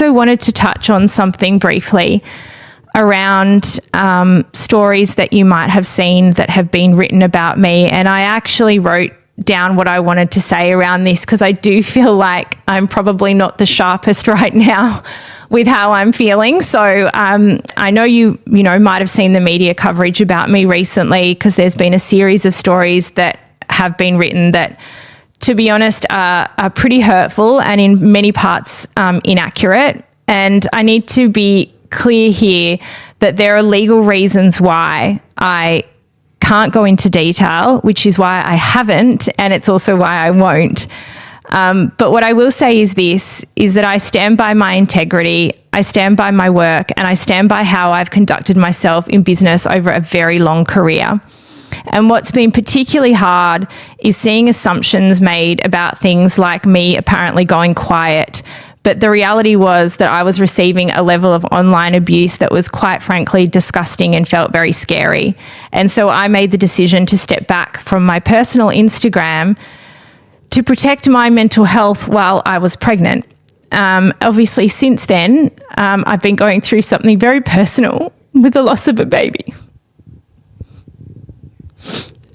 also wanted to touch on something briefly around stories that you might have seen that have been written about me. And I actually wrote down what I wanted to say around this because I do feel like I'm probably not the sharpest right now with how I'm feeling. So I know you might have seen the media coverage about me recently because there's been a series of stories that have been written that, to be honest, are pretty hurtful and in many parts inaccurate. And I need to be clear here that there are legal reasons why I can't go into detail, which is why I haven't, and it's also why I won't. But what I will say is this, is that I stand by my integrity, I stand by my work, and I stand by how I've conducted myself in business over a very long career. And what's been particularly hard is seeing assumptions made about things like me apparently going quiet. But the reality was that I was receiving a level of online abuse that was quite frankly disgusting and felt very scary. And so I made the decision to step back from my personal Instagram to protect my mental health while I was pregnant. Obviously, since then, I've been going through something very personal with the loss of a baby.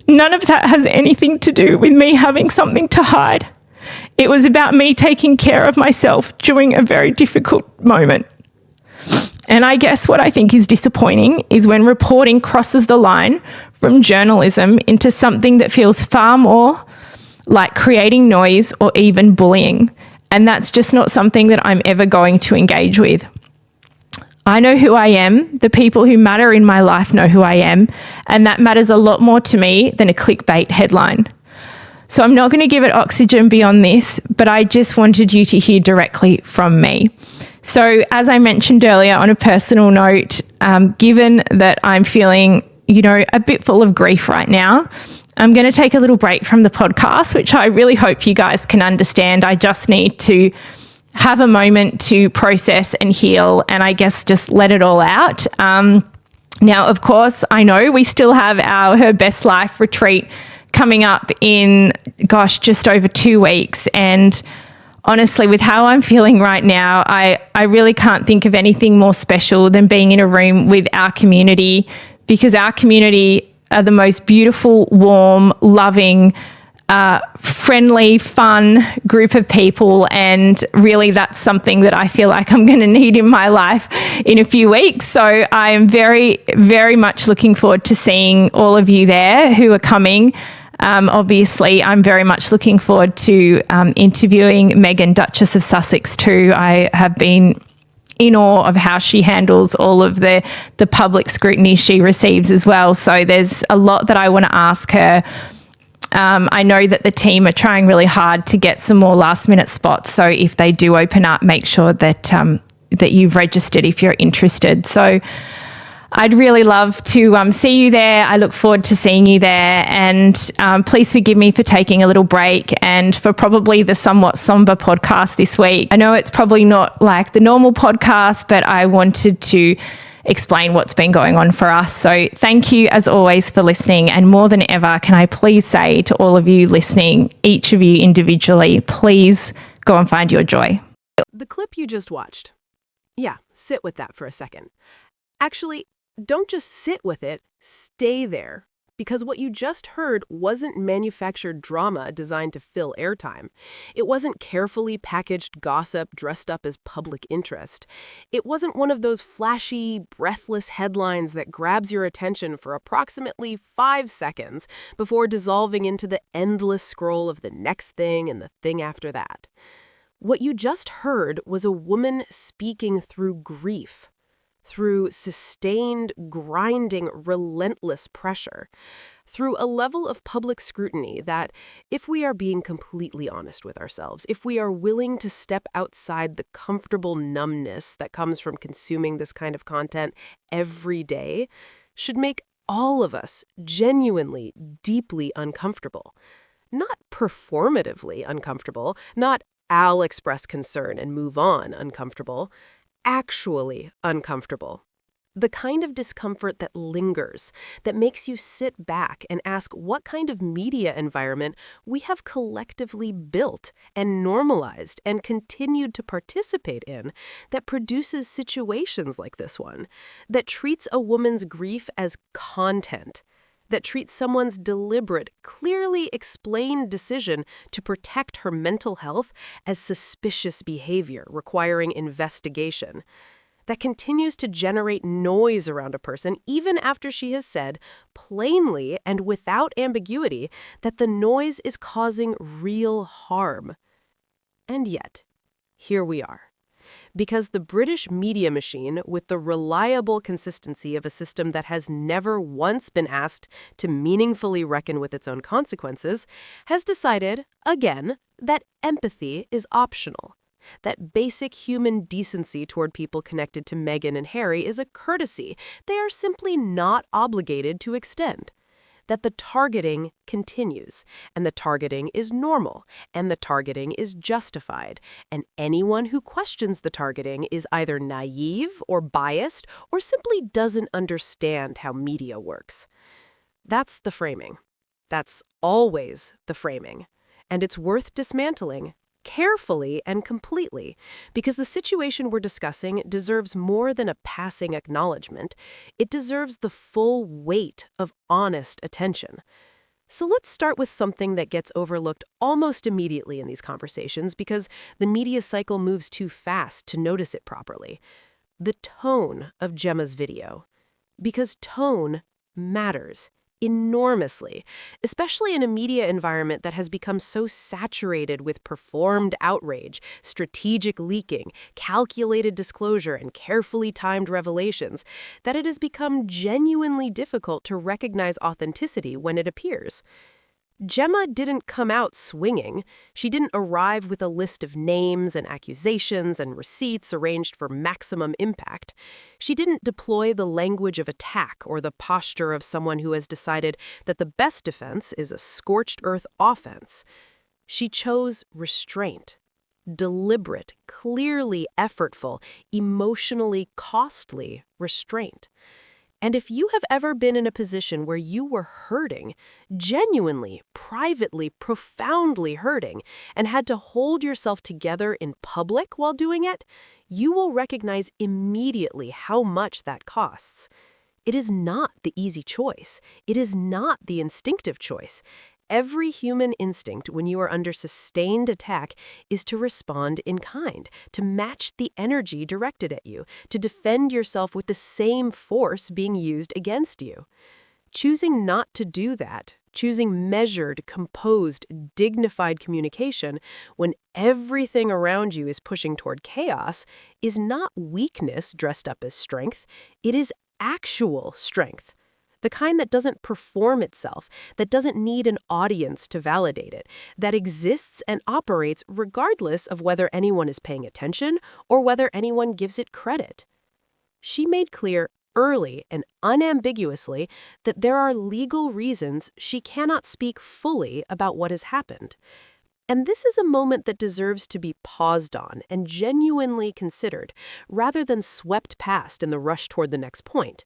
None of that has anything to do with me having something to hide. It was about me taking care of myself during a very difficult moment. And I guess what I think is disappointing is when reporting crosses the line from journalism into something that feels far more like creating noise or even bullying. And that's just not something that I'm ever going to engage with. I know who I am. The people who matter in my life know who I am. And that matters a lot more to me than a clickbait headline. So I'm not going to give it oxygen beyond this, but I just wanted you to hear directly from me. So as I mentioned earlier, on a personal note, given that I'm feeling, a bit full of grief right now, I'm going to take a little break from the podcast, which I really hope you guys can understand. I just need to have a moment to process and heal and I guess just let it all out. Now, of course, I know we still have our Her Best Life retreat coming up in, just over 2 weeks. And honestly, with how I'm feeling right now, I really can't think of anything more special than being in a room with our community, because our community are the most beautiful, warm, loving, friendly, fun group of people. And really that's something that I feel like I'm going to need in my life in a few weeks. So I am very, very much looking forward to seeing all of you there who are coming. Obviously, I'm very much looking forward to interviewing Meghan, Duchess of Sussex too. I have been in awe of how she handles all of the public scrutiny she receives as well. So there's a lot that I want to ask her. I know that the team are trying really hard to get some more last minute spots. So if they do open up, make sure that that you've registered if you're interested. So I'd really love to see you there. I look forward to seeing you there. And please forgive me for taking a little break and for probably the somewhat somber podcast this week. I know it's probably not like the normal podcast, but I wanted to explain what's been going on for us. So thank you as always for listening. And more than ever, can I please say to all of you listening, each of you individually, please go and find your joy. The clip you just watched. Yeah, sit with that for a second. Actually, don't just sit with it, stay there. Because what you just heard wasn't manufactured drama designed to fill airtime. It wasn't carefully packaged gossip dressed up as public interest. It wasn't one of those flashy, breathless headlines that grabs your attention for approximately 5 seconds before dissolving into the endless scroll of the next thing and the thing after that. What you just heard was a woman speaking through grief, through sustained, grinding, relentless pressure, through a level of public scrutiny that, if we are being completely honest with ourselves, if we are willing to step outside the comfortable numbness that comes from consuming this kind of content every day, should make all of us genuinely, deeply uncomfortable. Not performatively uncomfortable, not I'll express concern and move on uncomfortable, actually uncomfortable. The kind of discomfort that lingers, that makes you sit back and ask what kind of media environment we have collectively built and normalized and continued to participate in that produces situations like this one, that treats a woman's grief as content, that treats someone's deliberate, clearly explained decision to protect her mental health as suspicious behavior requiring investigation, that continues to generate noise around a person even after she has said, plainly and without ambiguity, that the noise is causing real harm. And yet, here we are. Because the British media machine, with the reliable consistency of a system that has never once been asked to meaningfully reckon with its own consequences, has decided, again, that empathy is optional. That basic human decency toward people connected to Meghan and Harry is a courtesy they are simply not obligated to extend. That the targeting continues, and the targeting is normal, and the targeting is justified, and anyone who questions the targeting is either naive or biased or simply doesn't understand how media works. That's the framing. That's always the framing. And it's worth dismantling carefully and completely, because the situation we're discussing deserves more than a passing acknowledgement. It deserves the full weight of honest attention. So let's start with something that gets overlooked almost immediately in these conversations because the media cycle moves too fast to notice it properly. The tone of Gemma's video. Because tone matters enormously, especially in a media environment that has become so saturated with performed outrage, strategic leaking, calculated disclosure, and carefully timed revelations, that it has become genuinely difficult to recognize authenticity when it appears. Gemma didn't come out swinging. She didn't arrive with a list of names and accusations and receipts arranged for maximum impact. She didn't deploy the language of attack or the posture of someone who has decided that the best defense is a scorched earth offense. She chose restraint. Deliberate, clearly effortful, emotionally costly restraint. And if you have ever been in a position where you were hurting, genuinely, privately, profoundly hurting, and had to hold yourself together in public while doing it, you will recognize immediately how much that costs. It is not the easy choice. It is not the instinctive choice. Every human instinct when you are under sustained attack is to respond in kind, to match the energy directed at you, to defend yourself with the same force being used against you. Choosing not to do that, choosing measured, composed, dignified communication when everything around you is pushing toward chaos is not weakness dressed up as strength. It is actual strength. The kind that doesn't perform itself, that doesn't need an audience to validate it, that exists and operates regardless of whether anyone is paying attention or whether anyone gives it credit. She made clear early and unambiguously that there are legal reasons she cannot speak fully about what has happened. And this is a moment that deserves to be paused on and genuinely considered, rather than swept past in the rush toward the next point.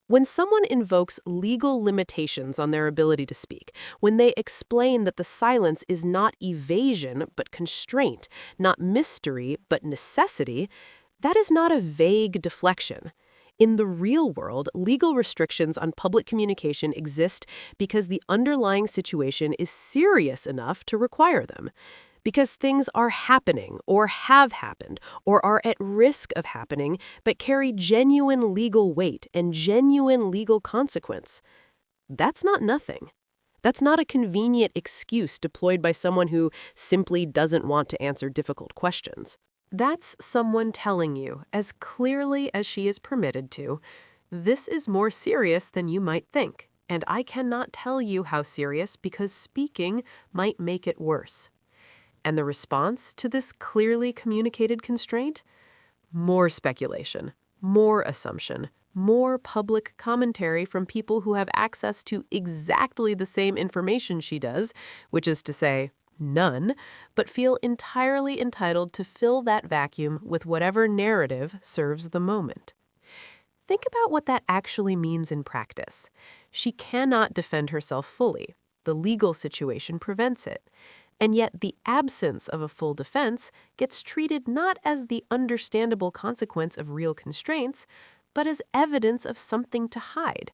When someone invokes legal limitations on their ability to speak, when they explain that the silence is not evasion but constraint, not mystery but necessity, that is not a vague deflection. In the real world, legal restrictions on public communication exist because the underlying situation is serious enough to require them. Because things are happening or have happened or are at risk of happening but carry genuine legal weight and genuine legal consequence. That's not nothing. That's not a convenient excuse deployed by someone who simply doesn't want to answer difficult questions. That's someone telling you, as clearly as she is permitted to, this is more serious than you might think, and I cannot tell you how serious because speaking might make it worse. And the response to this clearly communicated constraint? More speculation, more assumption, more public commentary from people who have access to exactly the same information she does, which is to say, none, but feel entirely entitled to fill that vacuum with whatever narrative serves the moment. Think about what that actually means in practice. She cannot defend herself fully. The legal situation prevents it. And yet the absence of a full defense gets treated not as the understandable consequence of real constraints, but as evidence of something to hide.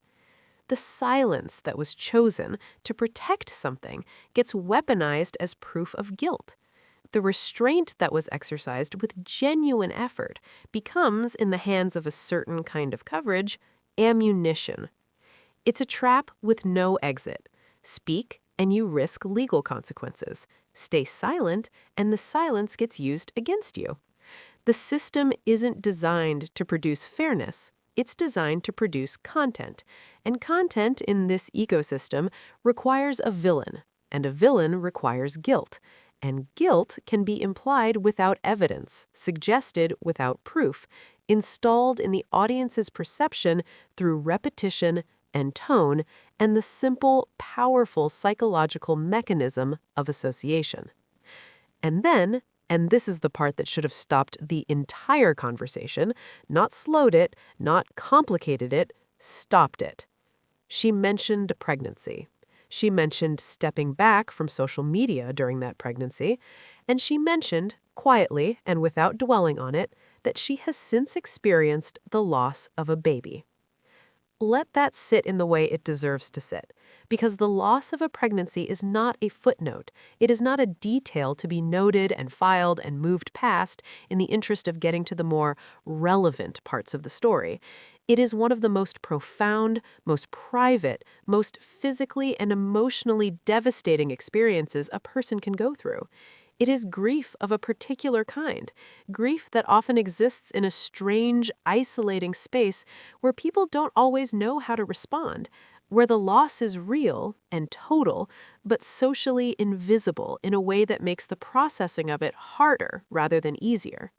The silence that was chosen to protect something gets weaponized as proof of guilt. The restraint that was exercised with genuine effort becomes, in the hands of a certain kind of coverage, ammunition. It's a trap with no exit. Speak, and you risk legal consequences. Stay silent, and the silence gets used against you. The system isn't designed to produce fairness. It's designed to produce content. And content in this ecosystem requires a villain, and a villain requires guilt. And guilt can be implied without evidence, suggested without proof, installed in the audience's perception through repetition and tone, and the simple, powerful psychological mechanism of association. And then, and this is the part that should have stopped the entire conversation, not slowed it, not complicated it, stopped it. She mentioned pregnancy. She mentioned stepping back from social media during that pregnancy, and she mentioned, quietly and without dwelling on it, that she has since experienced the loss of a baby. Let that sit in the way it deserves to sit, because the loss of a pregnancy is not a footnote. It is not a detail to be noted and filed and moved past in the interest of getting to the more relevant parts of the story. It is one of the most profound, most private, most physically and emotionally devastating experiences a person can go through. It is grief of a particular kind, grief that often exists in a strange, isolating space where people don't always know how to respond, where the loss is real and total, but socially invisible in a way that makes the processing of it harder rather than easier.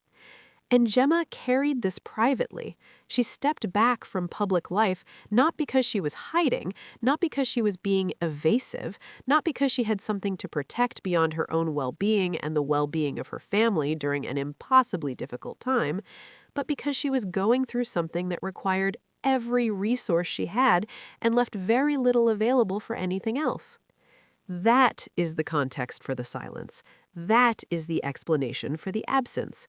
And Gemma carried this privately. She stepped back from public life not because she was hiding, not because she was being evasive, not because she had something to protect beyond her own well-being and the well-being of her family during an impossibly difficult time, but because she was going through something that required every resource she had and left very little available for anything else. That is the context for the silence. That is the explanation for the absence.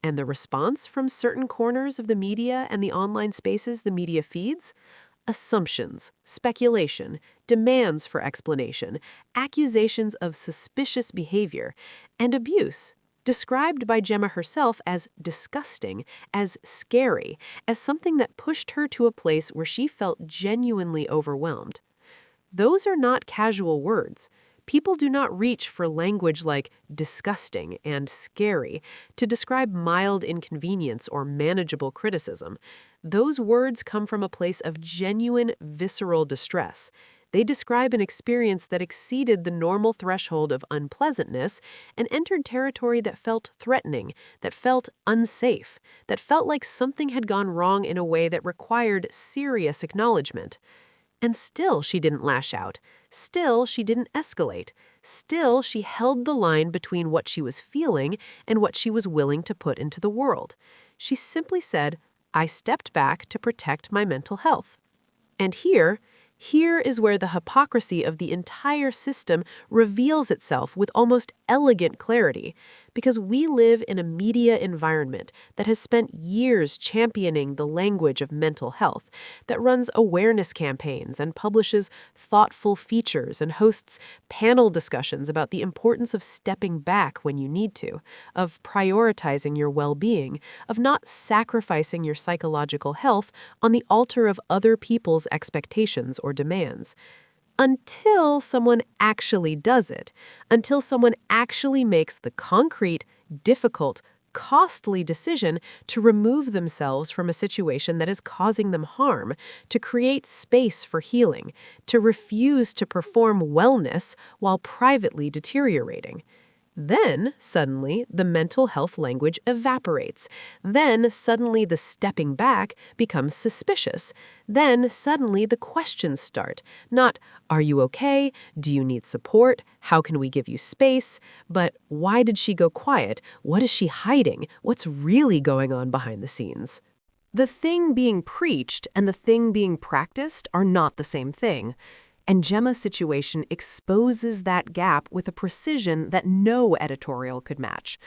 And the response from certain corners of the media and the online spaces the media feeds? Assumptions, speculation, demands for explanation, accusations of suspicious behavior, and abuse, described by Gemma herself as disgusting, as scary, as something that pushed her to a place where she felt genuinely overwhelmed. Those are not casual words. People do not reach for language like disgusting and scary to describe mild inconvenience or manageable criticism. Those words come from a place of genuine, visceral distress. They describe an experience that exceeded the normal threshold of unpleasantness and entered territory that felt threatening, that felt unsafe, that felt like something had gone wrong in a way that required serious acknowledgement. And still she didn't lash out. Still she didn't escalate. Still she held the line between what she was feeling and what she was willing to put into the world. She simply said, "I stepped back to protect my mental health." And here is where the hypocrisy of the entire system reveals itself with almost elegant clarity, because we live in a media environment that has spent years championing the language of mental health, that runs awareness campaigns and publishes thoughtful features and hosts panel discussions about the importance of stepping back when you need to, of prioritizing your well-being, of not sacrificing your psychological health on the altar of other people's expectations or demands. Until someone actually does it, until someone actually makes the concrete, difficult, costly decision to remove themselves from a situation that is causing them harm, to create space for healing, to refuse to perform wellness while privately deteriorating. Then, suddenly, the mental health language evaporates. Then, suddenly, the stepping back becomes suspicious. Then, suddenly, the questions start. Not, "Are you okay? Do you need support? How can we give you space?" But, "Why did she go quiet? What is she hiding? What's really going on behind the scenes?" The thing being preached and the thing being practiced are not the same thing. And Gemma's situation exposes that gap with a precision that no editorial could match.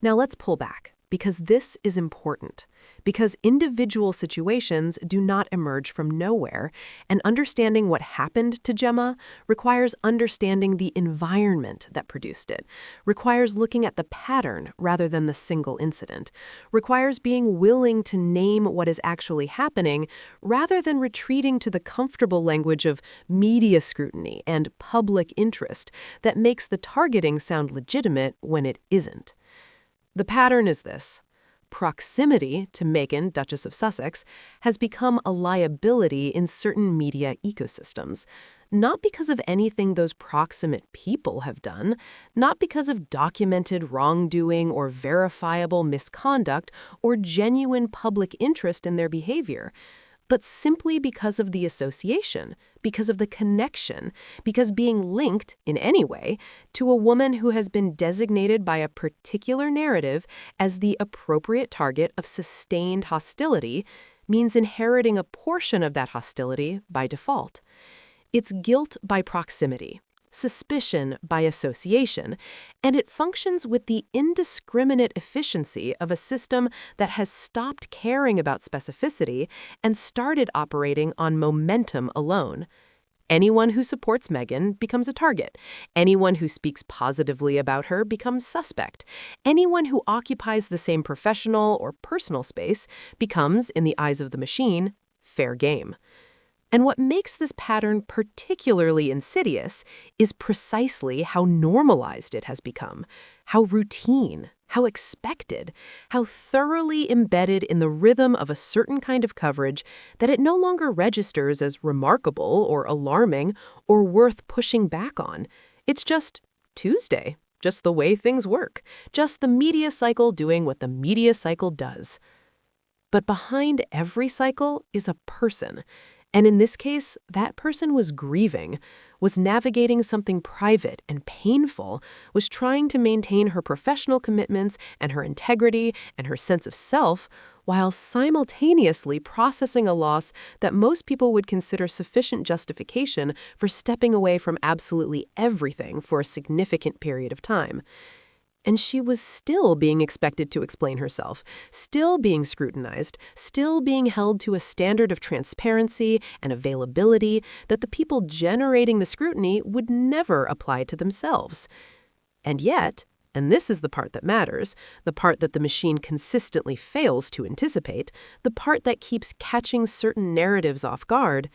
Now let's pull back, because this is important. Because individual situations do not emerge from nowhere, and understanding what happened to Gemma requires understanding the environment that produced it, requires looking at the pattern rather than the single incident, requires being willing to name what is actually happening rather than retreating to the comfortable language of media scrutiny and public interest that makes the targeting sound legitimate when it isn't. The pattern is this. Proximity to Meghan, Duchess of Sussex, has become a liability in certain media ecosystems, not because of anything those proximate people have done, not because of documented wrongdoing or verifiable misconduct or genuine public interest in their behavior, but simply because of the association, because of the connection, because being linked, in any way, to a woman who has been designated by a particular narrative as the appropriate target of sustained hostility means inheriting a portion of that hostility by default. It's guilt by proximity, suspicion by association, and it functions with the indiscriminate efficiency of a system that has stopped caring about specificity and started operating on momentum alone. Anyone who supports Meghan becomes a target. Anyone who speaks positively about her becomes suspect. Anyone who occupies the same professional or personal space becomes, in the eyes of the machine, fair game. And what makes this pattern particularly insidious is precisely how normalized it has become, how routine, how expected, how thoroughly embedded in the rhythm of a certain kind of coverage that it no longer registers as remarkable or alarming or worth pushing back on. It's just Tuesday, just the way things work, just the media cycle doing what the media cycle does. But behind every cycle is a person. And in this case, that person was grieving, was navigating something private and painful, was trying to maintain her professional commitments and her integrity and her sense of self, while simultaneously processing a loss that most people would consider sufficient justification for stepping away from absolutely everything for a significant period of time. And she was still being expected to explain herself, still being scrutinized, still being held to a standard of transparency and availability that the people generating the scrutiny would never apply to themselves. And yet, and this is the part that matters, the part that the machine consistently fails to anticipate, the part that keeps catching certain narratives off guard,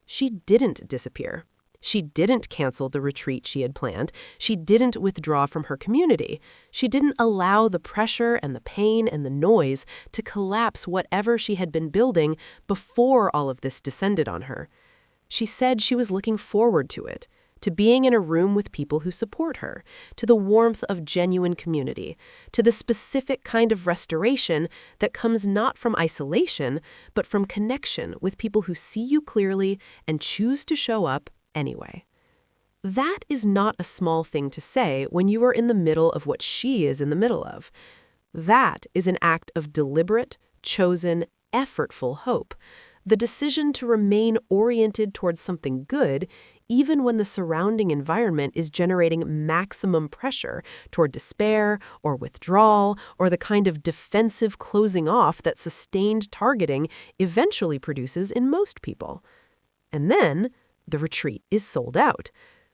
she didn't disappear. She didn't cancel the retreat she had planned. She didn't withdraw from her community. She didn't allow the pressure and the pain and the noise to collapse whatever she had been building before all of this descended on her. She said she was looking forward to it, to being in a room with people who support her, to the warmth of genuine community, to the specific kind of restoration that comes not from isolation, but from connection with people who see you clearly and choose to show up anyway. That is not a small thing to say when you are in the middle of what she is in the middle of. That is an act of deliberate, chosen, effortful hope. The decision to remain oriented towards something good, even when the surrounding environment is generating maximum pressure toward despair or withdrawal or the kind of defensive closing off that sustained targeting eventually produces in most people. And then the retreat is sold out,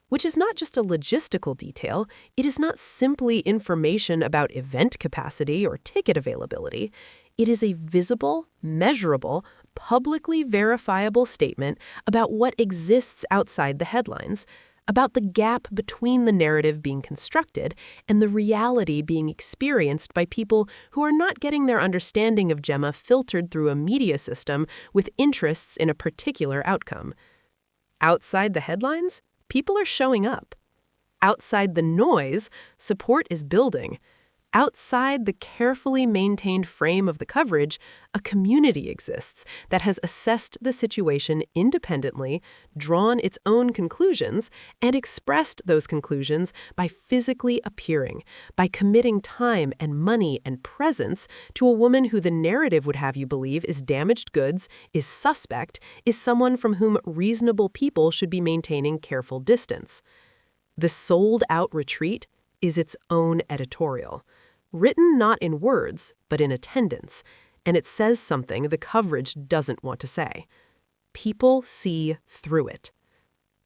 which is not just a logistical detail. It is not simply information about event capacity or ticket availability. It is a visible, measurable, publicly verifiable statement about what exists outside the headlines, about the gap between the narrative being constructed and the reality being experienced by people who are not getting their understanding of Gemma filtered through a media system with interests in a particular outcome. Outside the headlines, people are showing up. Outside the noise, support is building. Outside the carefully maintained frame of the coverage, a community exists that has assessed the situation independently, drawn its own conclusions, and expressed those conclusions by physically appearing, by committing time and money and presence to a woman who the narrative would have you believe is damaged goods, is suspect, is someone from whom reasonable people should be maintaining careful distance. The sold-out retreat is its own editorial, written not in words, but in attendance, and it says something the coverage doesn't want to say. People see through it.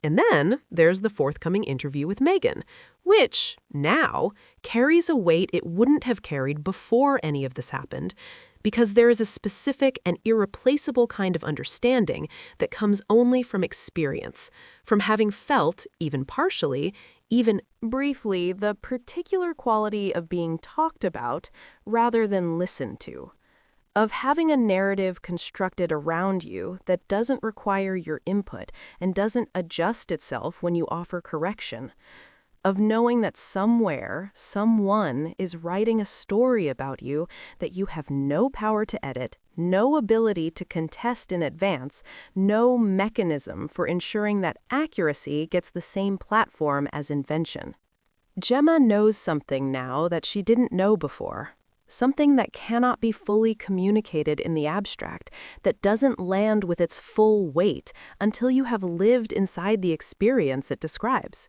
And then there's the forthcoming interview with Meghan, which, now, carries a weight it wouldn't have carried before any of this happened, because there is a specific and irreplaceable kind of understanding that comes only from experience, from having felt, even partially, even briefly, the particular quality of being talked about rather than listened to, of having a narrative constructed around you that doesn't require your input and doesn't adjust itself when you offer correction, of knowing that somewhere, someone is writing a story about you that you have no power to edit, no ability to contest in advance, no mechanism for ensuring that accuracy gets the same platform as invention. Gemma knows something now that she didn't know before. Something that cannot be fully communicated in the abstract, that doesn't land with its full weight until you have lived inside the experience it describes.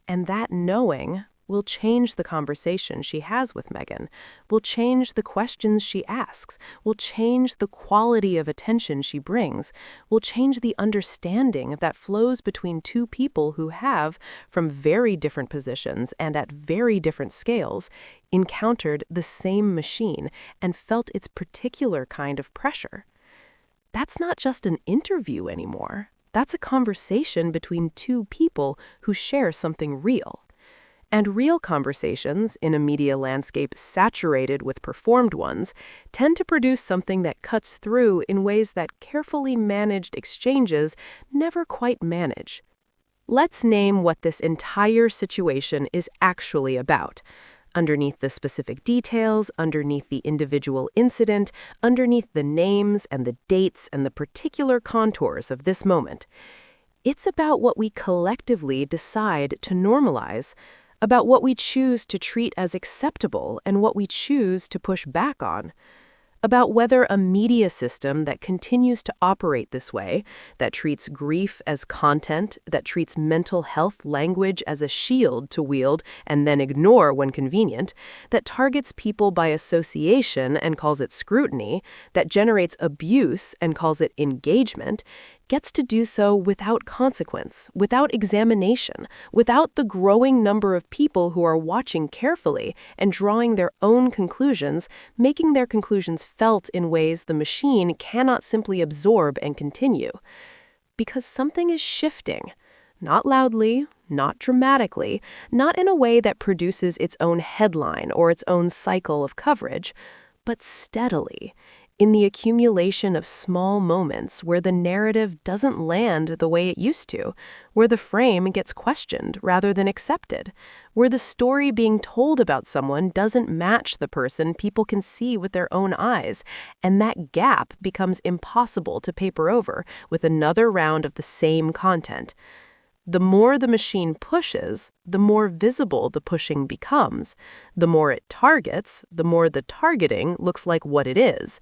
And that knowing will change the conversation she has with Meghan, will change the questions she asks, will change the quality of attention she brings, will change the understanding that flows between two people who have, from very different positions and at very different scales, encountered the same machine and felt its particular kind of pressure. That's not just an interview anymore. That's a conversation between two people who share something real. And real conversations, in a media landscape saturated with performed ones, tend to produce something that cuts through in ways that carefully managed exchanges never quite manage. Let's name what this entire situation is actually about. Underneath the specific details, underneath the individual incident, underneath the names and the dates and the particular contours of this moment. It's about what we collectively decide to normalize, about what we choose to treat as acceptable and what we choose to push back on. About whether a media system that continues to operate this way, that treats grief as content, that treats mental health language as a shield to wield and then ignore when convenient, that targets people by association and calls it scrutiny, that generates abuse and calls it engagement, gets to do so without consequence, without examination, without the growing number of people who are watching carefully and drawing their own conclusions, making their conclusions felt in ways the machine cannot simply absorb and continue. Because something is shifting, not loudly, not dramatically, not in a way that produces its own headline or its own cycle of coverage, but steadily, in the accumulation of small moments where the narrative doesn't land the way it used to, where the frame gets questioned rather than accepted, where the story being told about someone doesn't match the person people can see with their own eyes, and that gap becomes impossible to paper over with another round of the same content. The more the machine pushes, the more visible the pushing becomes. The more it targets, the more the targeting looks like what it is.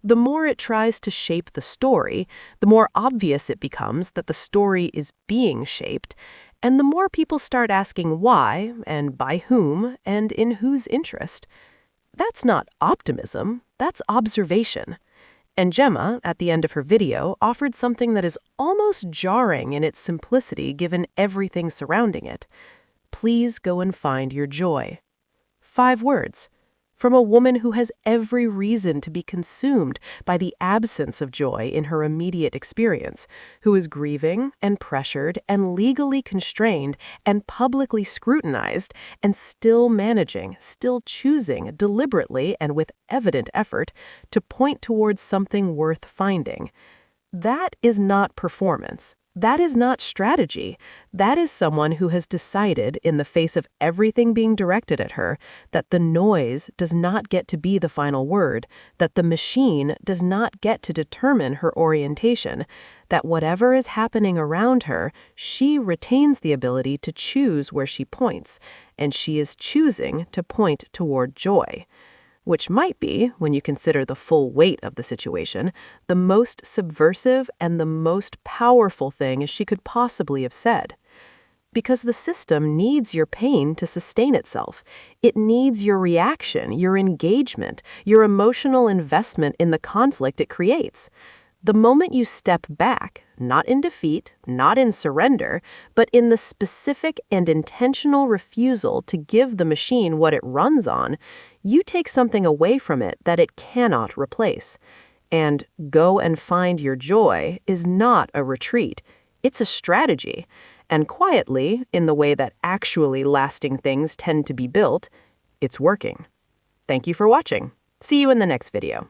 The more it tries to shape the story, the more obvious it becomes that the story is being shaped, and the more people start asking why, and by whom, and in whose interest. That's not optimism, that's observation. And Gemma, at the end of her video, offered something that is almost jarring in its simplicity given everything surrounding it. Please go and find your joy. 5 words. From a woman who has every reason to be consumed by the absence of joy in her immediate experience, who is grieving and pressured and legally constrained and publicly scrutinized and still managing, still choosing deliberately and with evident effort to point towards something worth finding. That is not performance. That is not strategy. That is someone who has decided, in the face of everything being directed at her, that the noise does not get to be the final word, that the machine does not get to determine her orientation, that whatever is happening around her, she retains the ability to choose where she points, and she is choosing to point toward joy. Which might be, when you consider the full weight of the situation, the most subversive and the most powerful thing she could possibly have said. Because the system needs your pain to sustain itself. It needs your reaction, your engagement, your emotional investment in the conflict it creates. The moment you step back, not in defeat, not in surrender, but in the specific and intentional refusal to give the machine what it runs on, you take something away from it that it cannot replace. And go and find your joy is not a retreat. It's a strategy. And quietly, in the way that actually lasting things tend to be built, it's working. Thank you for watching. See you in the next video.